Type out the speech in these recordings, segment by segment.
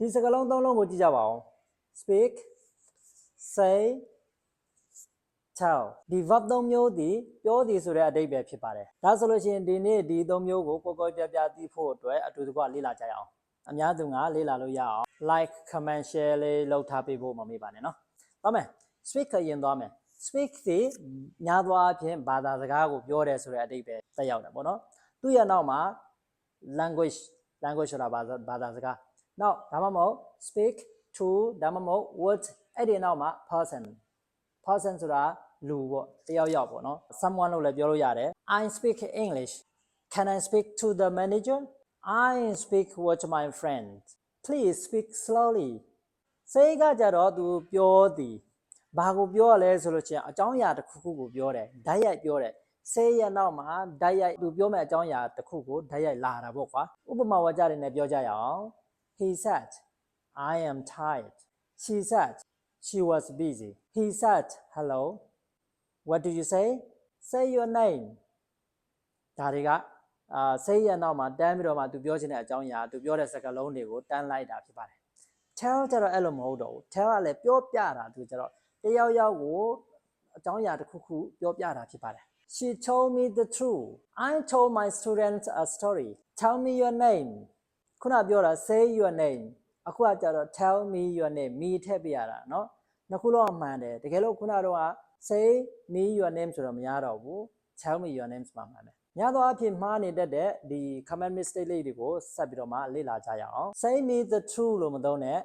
ဒီစကားလုံးသုံးလုံးကိုကြည့်ကြပါဦး speak say tell ဒီ verb သုံးမျိုးဒီပြောသည်ဆိုတဲ့အဓိပ္ပာယ်ဖြစ်ပါတယ်ဒါဆိုလို့ရှိရင်ဒီနေ့ဒီသုံးမျိုးကိုကိုယ်ပြပြသိဖို့အတွက်အတူတကွလေ့လာကြရအောင်အများသူကလေ့လာလို့ရအောင် like comment share လေးလုပ်ထားပေးဖို့မမေ့ပါနဲ့နော်သွားမယ် speak ခရင်သွားမယ် speak ဒီများသောအားဖြင့်ဘာသာစကားကိုပြောတယ်ဆိုတဲ့အဓိပ္ပာယ်သက်ရောက်တယ်ပေါ့နော်သူ့ရဲ့နောက်မှာ language ဆိုတာဘာသာစကားနောက်ဒါမှမဟုတ် speak to ဒါမှမဟုတ် word အဲ့ဒီနောက်မှာ person ဆိုတာလူပေါ့တယောက်ပေါ့နော် someone လို့လည်းပြောလို့ရတယ် I speak English can I speak to the manager I speak with my friend please speak slowly စိတ်ကကြတော့သူပြောသည်ဘာကိုပြောရလဲဆိုလို့ချင်းအကြောင်းအရာတစ်ခုခုကိုပြောတယ်ဓာတ်ရိုက်ပြောတယ်စိတ်ရဲ့နောက်မှာဓာတ်ရိုက်သူပြောမဲ့အကြောင်းအရာတစ်ခုကိုဓာတ်ရိုက်လာတာပေါ့ကွာဥပမာဝါကျတွေနဲ့ပြောကြရအောင် He said I am tired She said she was busy He said hello What do you say Say your name ဒါတွေကစိတ်ရဲ့နောက်မှာတန်းပြီးတော့မှသူပြောချင်တဲ့အကြောင်းအရာသူပြောတဲ့စကားလုံးတွေကိုတန်းလိုက်တာဖြစ်ပါတယ် tell ကျတော့အဲ့လိုမဟုတ်တော့ဘူး tell ကလည်းပြောပြတာသူကျတော့တယောက်ကိုအကြောင်းအရာတစ်ခုခုပြောပြတာဖြစ်ပါတယ် She told me the truth I told my students a story Tell me your name ခုနပြောတာ say your name အခုကကျတော့ tell me your name me ထည့်ပြရတာเนาะနှစ်ခုလုံးအမှန်တယ်တကယ်လို့ခုနတော့က say me your name ဆိုတော့မရတော့ဘူး tell me your name မှာမှန်တယ်များသောအားဖြင့်မှားနေတတ်တဲ့ဒီ common mistake လေးတွေကိုဆက်ပြီးတော့မှလေ့လာကြရအောင် say me the truth လို့မသုံးနဲ့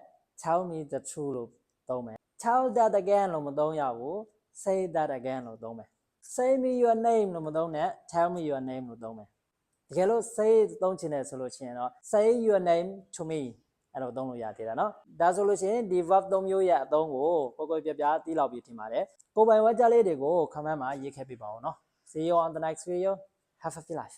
tell me the truth လို့သုံးမယ် tell that again လို့မသုံးရဘူး say that again လို့သုံးမယ် say me your name လို့မသုံးနဲ့ tell me your name လို့သုံးမယ်တကယ်လို့ say သုံးချင်တယ်ဆိုလို့ရှိရင်တော့ say your name to me အဲ့လိုသုံးလို့ရသေးတယ်နော်ဒါဆိုလို့ရှိရင်ဒီ verb သုံးမျိုးရဲ့အသုံးကိုကိုယ်ပြပြသိလောက်ပြီးထင်ပါတယ်ကိုယ်ပိုင်ဝါကျလေးတွေကို comment မှာရေးခဲ့ပြပါဦးနော် See you on the next video have a good life